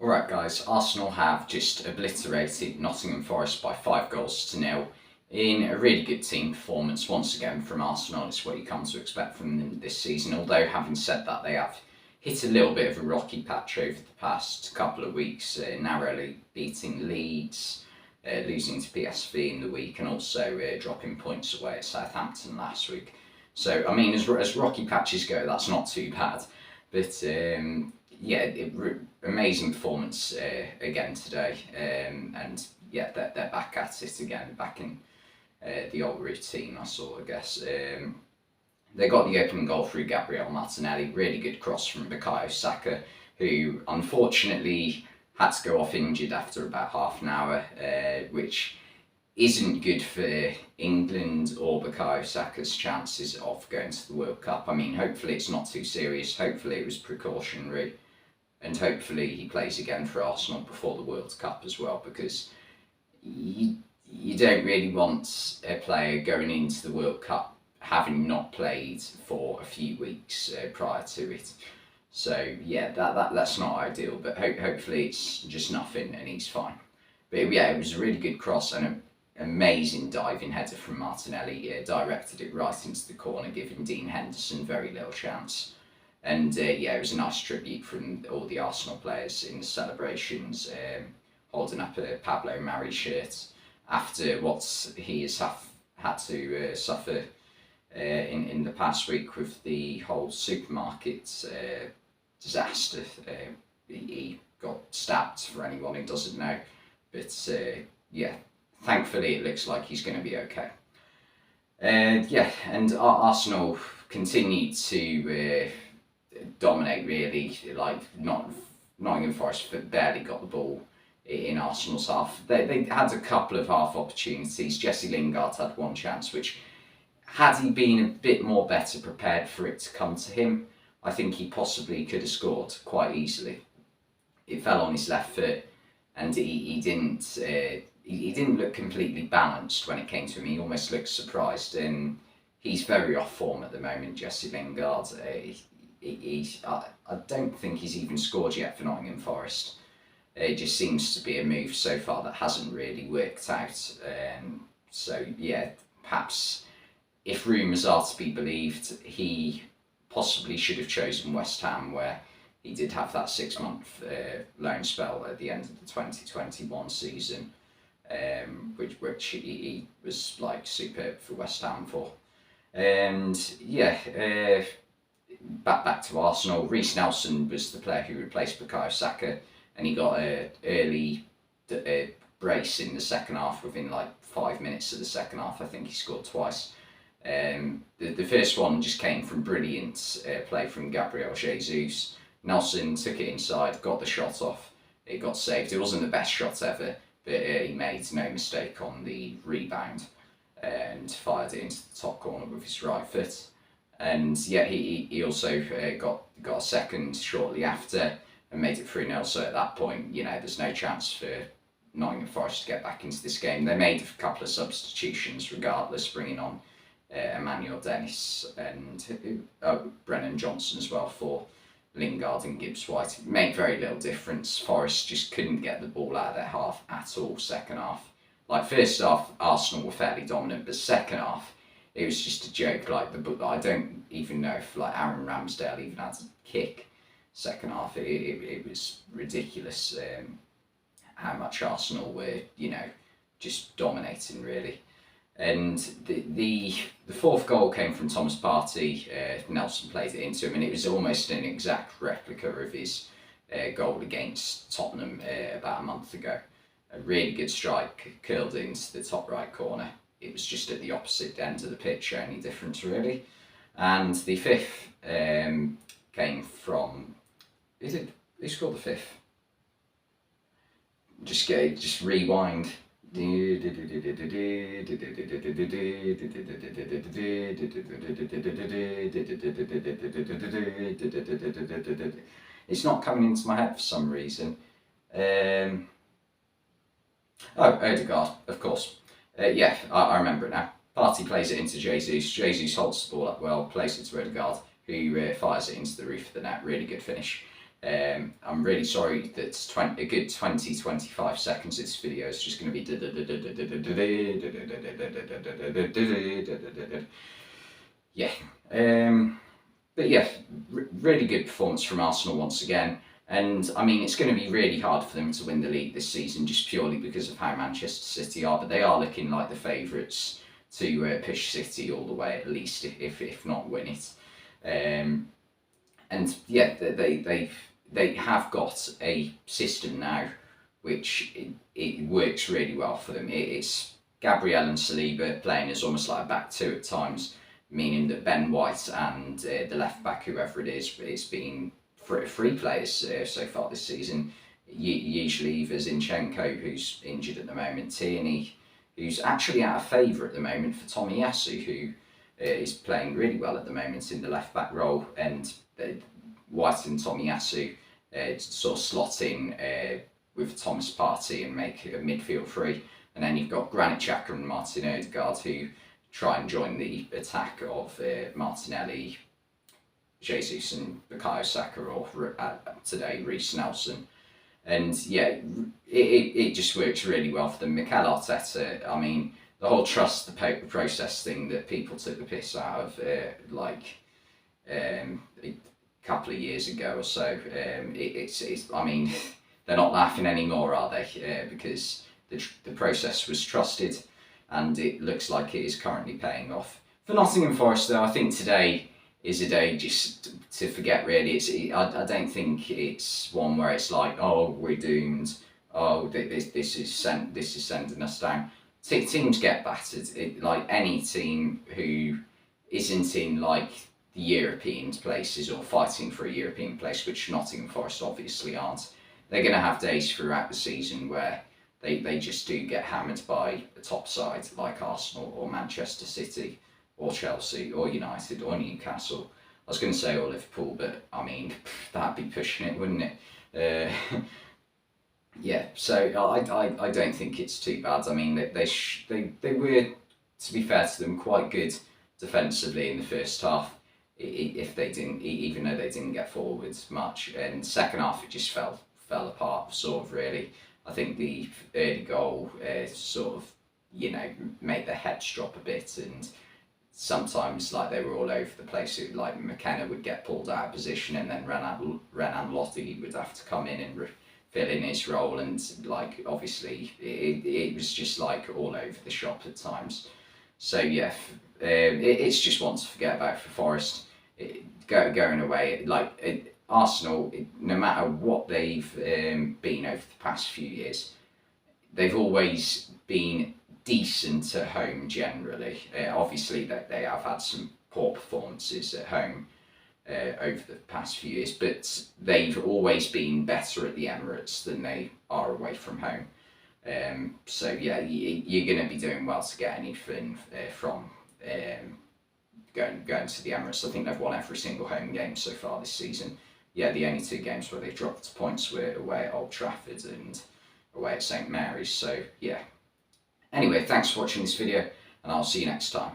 Alright guys, Arsenal have just obliterated Nottingham Forest by 5 goals to 0 in a really good team performance once again from Arsenal. It's what you come to expect from them this season, although having said that they have hit a little bit of a rocky patch over the past couple of weeks, narrowly beating Leeds, losing to PSV in the week, and also dropping points away at Southampton last week. So I mean, as rocky patches go, that's not too bad, but yeah, amazing performance again today, and yeah, they're back at it again, back in the old routine, I guess. They got the opening goal through Gabriel Martinelli, really good cross from Bukayo Saka, who unfortunately had to go off injured after about half an hour, which isn't good for England or Bukayo Saka's chances of going to the World Cup. I mean, hopefully it's not too serious, hopefully it was precautionary, and hopefully he plays again for Arsenal before the World Cup as well, because you don't really want a player going into the World Cup having not played for a few weeks prior to it. So yeah, that's not ideal, but hopefully it's just nothing and he's fine. But yeah, it was a really good cross and an amazing diving header from Martinelli. Directed it right into the corner, giving Dean Henderson very little chance. And yeah, it was a nice tribute from all the Arsenal players in the celebrations, holding up a Pablo Mari shirt after what he has had to suffer in the past week with the whole supermarket disaster. He got stabbed, for anyone who doesn't know, but yeah, thankfully it looks like he's going to be okay. Yeah, and Arsenal continued to dominate, really. Like, Nottingham Forest barely got the ball in Arsenal's half. They had a couple of half opportunities. Jesse Lingard had one chance, which, had he been a bit more better prepared for it to come to him, I think he possibly could have scored quite easily. It fell on his left foot, and he didn't look completely balanced when it came to him. He almost looked surprised, and he's very off form at the moment, Jesse Lingard. I don't think he's even scored yet for Nottingham Forest. It just seems to be a move so far that hasn't really worked out. So yeah, perhaps if rumours are to be believed, he possibly should have chosen West Ham, where he did have that 6-month loan spell at the end of the 2021 season, which he was like superb for West Ham for. And yeah, back to Arsenal. Reece Nelson was the player who replaced Bukayo Saka, and he got an early brace in the second half. Within like 5 minutes of the second half, I think he scored twice. The first one just came from brilliant play from Gabriel Jesus. Nelson took it inside, got the shot off, it got saved. It wasn't the best shot ever, but he made no mistake on the rebound and fired it into the top corner with his right foot. And yeah, he also got a second shortly after and made it 3-0. So at that point, you know, there's no chance for Nottingham Forest to get back into this game. They made a couple of substitutions regardless, bringing on Emmanuel Dennis and Brennan Johnson as well for Lingard and Gibbs White. It made very little difference. Forest just couldn't get the ball out of their half at all second half. Like, first half, Arsenal were fairly dominant, but second half, it was just a joke. Like, I don't even know if like Aaron Ramsdale even had to kick second half. It was ridiculous how much Arsenal were, you know, just dominating, really. And the fourth goal came from Thomas Partey. Nelson played it into him, and it was almost an exact replica of his goal against Tottenham about a month ago. A really good strike, curled into the top right corner. It was just at the opposite end of the pitch, only difference really. And the fifth came from... Who scored the fifth? Just rewind. It's not coming into my head for some reason. Odegaard, of course. Yeah, I remember it now. Partey plays it into Jesus. Jesus holds the ball up well, plays it to Odegaard, who fires it into the roof of the net. Really good finish. I'm really sorry that a good 20-25 seconds of this video is just going to be yeah. But yeah, really good performance from Arsenal once again. And I mean, it's going to be really hard for them to win the league this season just purely because of how Manchester City are. But they are looking like the favourites to push City all the way, at least, if not win it. And yeah, they have got a system now which it works really well for them. It's Gabriel and Saliba playing as almost like a back two at times, meaning that Ben White and the left back, whoever it is, it's been free players so far this season. Usually either Zinchenko, who's injured at the moment, Tierney, who's actually out of favour at the moment for Tomiyasu, who is playing really well at the moment in the left back role, and White and Tomiyasu sort of slot in with Thomas Partey and make a midfield three. And then you've got Granit Xhaka and Martin Odegaard, who try and join the attack of Martinelli, Jesus and Bukayo Saka, or today Reece Nelson. And yeah, it just works really well for them. Mikel Arteta, I mean, the whole trust the process thing that people took the piss out of a couple of years ago or so, it's I mean, they're not laughing anymore, are they? Because the process was trusted, and it looks like it is currently paying off. For Nottingham Forest, though, I think today is a day just to forget, really. I don't think it's one where it's like, oh, we're doomed, oh, this is sending us down. Teams get battered. Like any team who isn't in like the European places or fighting for a European place, which Nottingham Forest obviously aren't, they're going to have days throughout the season where they just do get hammered by the top side like Arsenal or Manchester City or Chelsea or United or Newcastle. I was going to say or Liverpool, but I mean, that'd be pushing it, wouldn't it? Yeah, so I don't think it's too bad. I mean, they were, to be fair to them, quite good defensively in the first half. If they didn't, even though they didn't get forwards much, and second half it just fell apart, sort of, really. I think the early goal sort of, made their heads drop a bit, and sometimes like they were all over the place. Like McKenna would get pulled out of position, and then Renan Lottie would have to come in and fill in his role, and like obviously it was just like all over the shop at times. So yeah, it's just one to forget about for Forest. Going away, like Arsenal, no matter what they've been over the past few years, they've always been decent at home generally. Obviously, they have had some poor performances at home over the past few years, but they've always been better at the Emirates than they are away from home. So yeah, you're going to be doing well to get anything from going to the Emirates. I think they've won every single home game so far this season. Yeah, the only two games where they dropped points were away at Old Trafford and away at St Mary's. So yeah. Anyway, thanks for watching this video, and I'll see you next time.